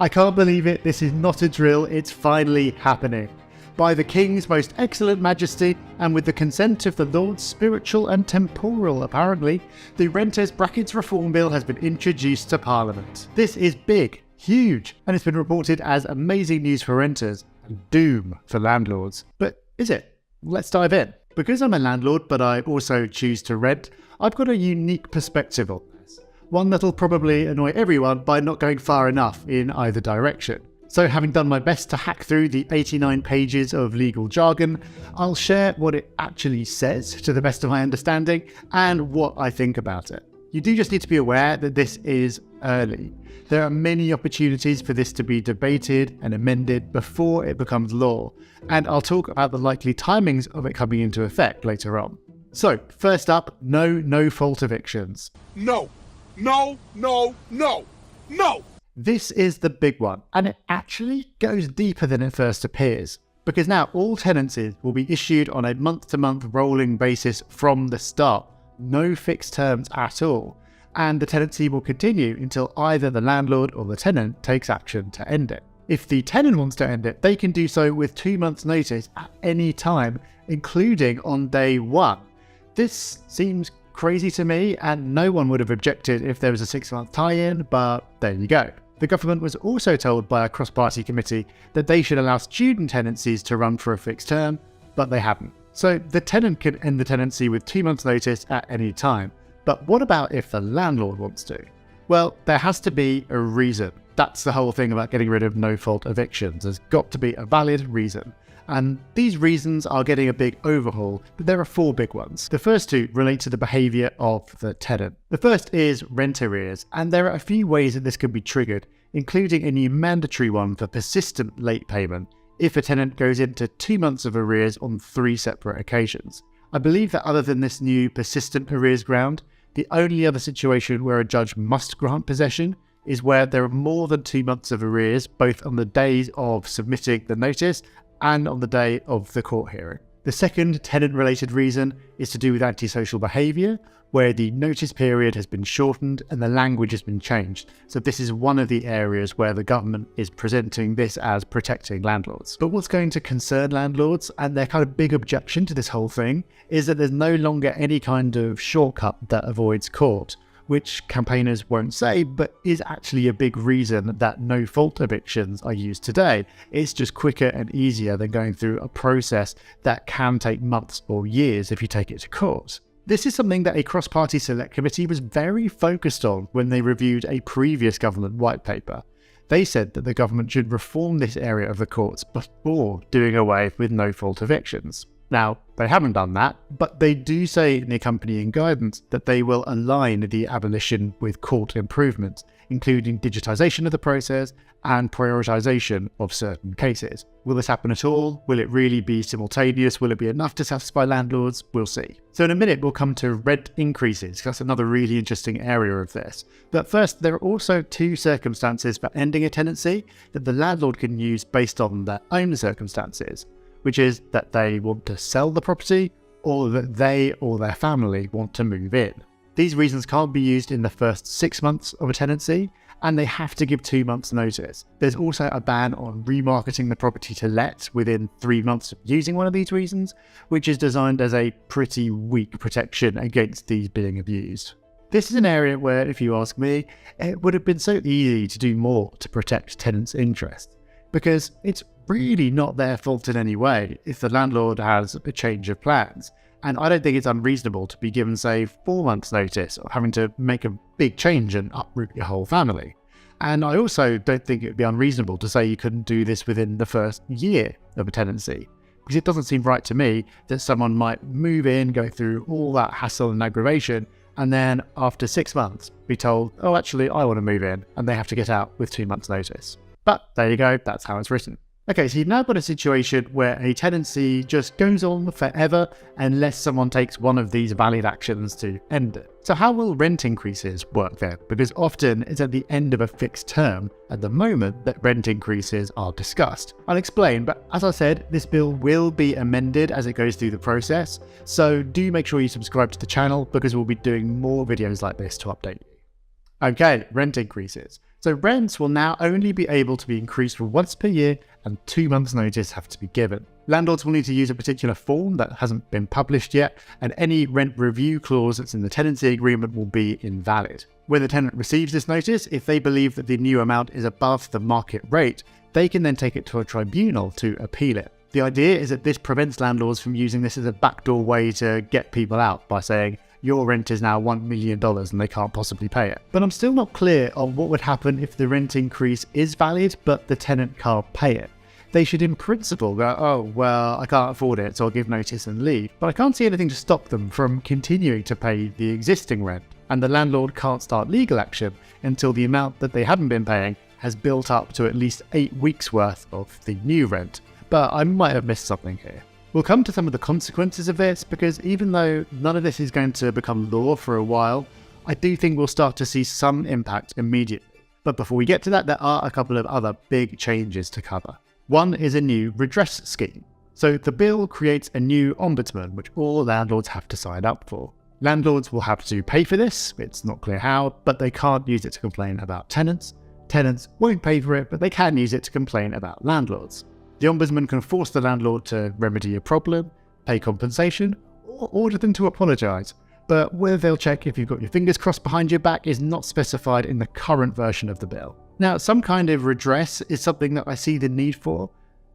I can't believe it, this is not a drill, it's finally happening. By the King's most excellent majesty, and with the consent of the Lords spiritual and temporal apparently, the Renters Brackets Reform Bill has been introduced to Parliament. This is big, huge, and it's been reported as amazing news for renters and doom for landlords. But is it? Let's dive in. Because I'm a landlord, but I also choose to rent, I've got a unique perspective on this. One that'll probably annoy everyone by not going far enough in either direction. So having done my best to hack through the 89 pages of legal jargon, I'll share what it actually says to the best of my understanding and what I think about it. You do just need to be aware that this is early. There are many opportunities for this to be debated and amended before it becomes law, and I'll talk about the likely timings of it coming into effect later on. So, first up, no-fault evictions. No. This is the big one, and it actually goes deeper than it first appears, because now all tenancies will be issued on a month-to-month rolling basis from the start, no fixed terms at all, and the tenancy will continue until either the landlord or the tenant takes action to end it. If the tenant wants to end it, they can do so with 2 months' notice at any time, including on day one. This seems crazy to me, and no one would have objected if there was a 6-month tie-in, but there you go. The government was also told by a cross-party committee that they should allow student tenancies to run for a fixed term, but they haven't. So the tenant can end the tenancy with 2 months' notice at any time. But what about if the landlord wants to? Well, there has to be a reason. That's the whole thing about getting rid of no-fault evictions. There's got to be a valid reason. And these reasons are getting a big overhaul, but there are 4 big ones. The first 2 relate to the behaviour of the tenant. The first is rent arrears, and there are a few ways that this can be triggered, including a new mandatory one for persistent late payment if a tenant goes into 2 months of arrears on 3 separate occasions. I believe that other than this new persistent arrears ground, the only other situation where a judge must grant possession is where there are more than 2 months of arrears, both on the days of submitting the notice and on the day of the court hearing. The second tenant-related reason is to do with antisocial behaviour, where the notice period has been shortened and the language has been changed. So this is one of the areas where the government is presenting this as protecting landlords. But what's going to concern landlords, and their kind of big objection to this whole thing, is that there's no longer any kind of shortcut that avoids court, which campaigners won't say, but is actually a big reason that no-fault evictions are used today. It's just quicker and easier than going through a process that can take months or years if you take it to court. This is something that a cross-party select committee was very focused on when they reviewed a previous government white paper. They said that the government should reform this area of the courts before doing away with no-fault evictions. Now, they haven't done that, but they do say in the accompanying guidance that they will align the abolition with court improvements, including digitisation of the process and prioritisation of certain cases. Will this happen at all? Will it really be simultaneous? Will it be enough to satisfy landlords? We'll see. So in a minute, we'll come to rent increases. That's another really interesting area of this. But first, there are also 2 circumstances for ending a tenancy that the landlord can use based on their own circumstances, which is that they want to sell the property or that they or their family want to move in. These reasons can't be used in the first 6 months of a tenancy, and they have to give 2 months notice. There's also a ban on remarketing the property to let within 3 months of using one of these reasons, which is designed as a pretty weak protection against these being abused. This is an area where, if you ask me, it would have been so easy to do more to protect tenants' interests, because it's really not their fault in any way if the landlord has a change of plans. And I don't think it's unreasonable to be given, say, 4 months notice of having to make a big change and uproot your whole family. And I also don't think it would be unreasonable to say you couldn't do this within the first year of a tenancy, because it doesn't seem right to me that someone might move in, go through all that hassle and aggravation, and then after 6 months be told, oh, actually, I want to move in, and they have to get out with 2 months notice. But there you go, that's how it's written. Okay, so you've now got a situation where a tenancy just goes on forever unless someone takes one of these valid actions to end it. So how will rent increases work then? Because often it's at the end of a fixed term at the moment that rent increases are discussed. I'll explain, but as I said, this bill will be amended as it goes through the process, so do make sure you subscribe to the channel because we'll be doing more videos like this to update you. Okay, rent increases. So rents will now only be able to be increased for once per year and 2 months' notice have to be given. Landlords will need to use a particular form that hasn't been published yet, and any rent review clause that's in the tenancy agreement will be invalid. When the tenant receives this notice, if they believe that the new amount is above the market rate, they can then take it to a tribunal to appeal it. The idea is that this prevents landlords from using this as a backdoor way to get people out by saying, your rent is now $1 million and they can't possibly pay it. But I'm still not clear on what would happen if the rent increase is valid but the tenant can't pay it. They should in principle go, oh, well, I can't afford it, so I'll give notice and leave. But I can't see anything to stop them from continuing to pay the existing rent, and the landlord can't start legal action until the amount that they haven't been paying has built up to at least 8 weeks worth of the new rent. But I might have missed something here. We'll come to some of the consequences of this, because even though none of this is going to become law for a while, I do think we'll start to see some impact immediately. But before we get to that, there are a couple of other big changes to cover. One is a new redress scheme. So the bill creates a new ombudsman, which all landlords have to sign up for. Landlords will have to pay for this, it's not clear how, but they can't use it to complain about tenants. Tenants won't pay for it, but they can use it to complain about landlords. The Ombudsman can force the landlord to remedy a problem, pay compensation, or order them to apologise. But whether they'll check if you've got your fingers crossed behind your back is not specified in the current version of the bill. Now, some kind of redress is something that I see the need for,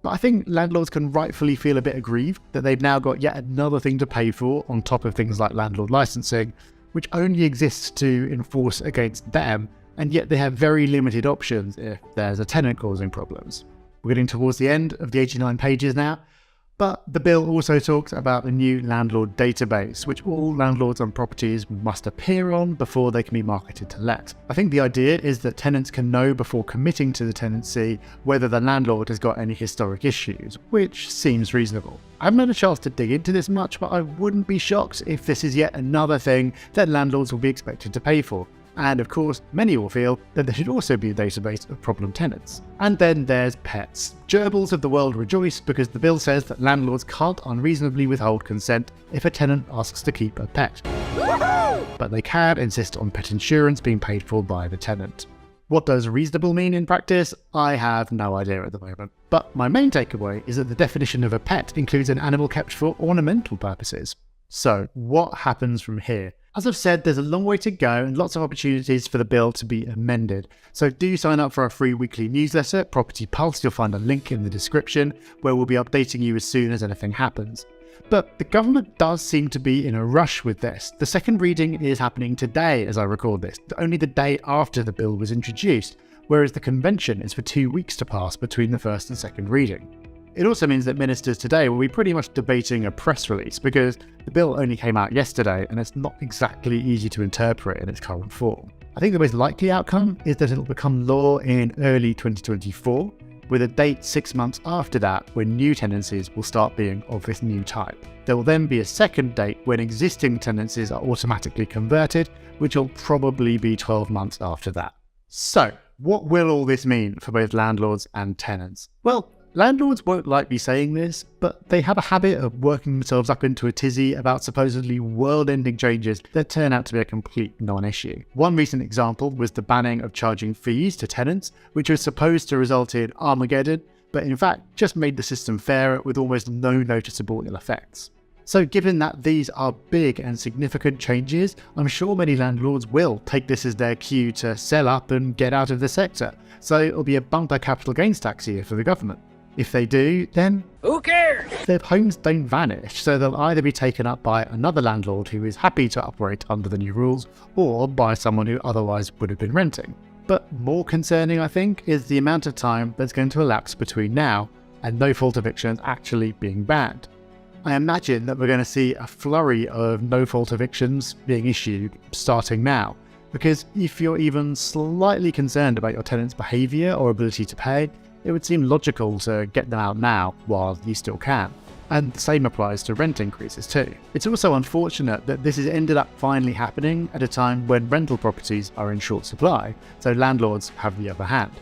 but I think landlords can rightfully feel a bit aggrieved that they've now got yet another thing to pay for on top of things like landlord licensing, which only exists to enforce against them, and yet they have very limited options if there's a tenant causing problems. We're getting towards the end of the 89 pages now, but the bill also talks about a new landlord database, which all landlords on properties must appear on before they can be marketed to let. I think the idea is that tenants can know before committing to the tenancy whether the landlord has got any historic issues, which seems reasonable. I haven't had a chance to dig into this much, but I wouldn't be shocked if this is yet another thing that landlords will be expected to pay for. And of course, many will feel that there should also be a database of problem tenants. And then there's pets. Gerbils of the world rejoice because the bill says that landlords can't unreasonably withhold consent if a tenant asks to keep a pet. Woohoo! But they can insist on pet insurance being paid for by the tenant. What does reasonable mean in practice? I have no idea at the moment. But my main takeaway is that the definition of a pet includes an animal kept for ornamental purposes. So, what happens from here? As I've said, there's a long way to go and lots of opportunities for the bill to be amended. So do sign up for our free weekly newsletter, Property Pulse. You'll find a link in the description where we'll be updating you as soon as anything happens. But the government does seem to be in a rush with this. The second reading is happening today as I record this, only the day after the bill was introduced, whereas the convention is for 2 weeks to pass between the first and second reading. It also means that ministers today will be pretty much debating a press release because the bill only came out yesterday and it's not exactly easy to interpret in its current form. I think the most likely outcome is that it'll become law in early 2024, with a date 6 months after that when new tenancies will start being of this new type. There will then be a second date when existing tenancies are automatically converted, which will probably be 12 months after that. So, what will all this mean for both landlords and tenants? Well, landlords won't like me saying this, but they have a habit of working themselves up into a tizzy about supposedly world-ending changes that turn out to be a complete non-issue. One recent example was the banning of charging fees to tenants, which was supposed to result in Armageddon, but in fact just made the system fairer with almost no noticeable ill effects. So given that these are big and significant changes, I'm sure many landlords will take this as their cue to sell up and get out of the sector, so it'll be a bumper capital gains tax year for the government. If they do, then who cares? Their homes don't vanish, so they'll either be taken up by another landlord who is happy to operate under the new rules, or by someone who otherwise would have been renting. But more concerning, I think, is the amount of time that's going to elapse between now and no-fault evictions actually being banned. I imagine that we're going to see a flurry of no-fault evictions being issued starting now, because if you're even slightly concerned about your tenant's behaviour or ability to pay, it would seem logical to get them out now while you still can. And the same applies to rent increases too. It's also unfortunate that this has ended up finally happening at a time when rental properties are in short supply, so landlords have the upper hand.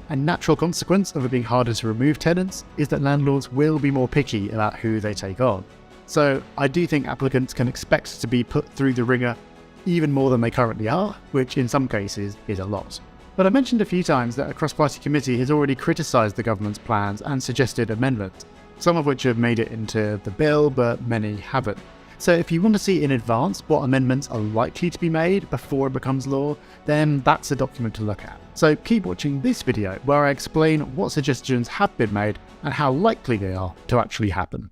A natural consequence of it being harder to remove tenants is that landlords will be more picky about who they take on. So I do think applicants can expect to be put through the ringer even more than they currently are, which in some cases is a lot. But I mentioned a few times that a cross-party committee has already criticised the government's plans and suggested amendments, some of which have made it into the bill, but many haven't. So if you want to see in advance what amendments are likely to be made before it becomes law, then that's a document to look at. So keep watching this video where I explain what suggestions have been made and how likely they are to actually happen.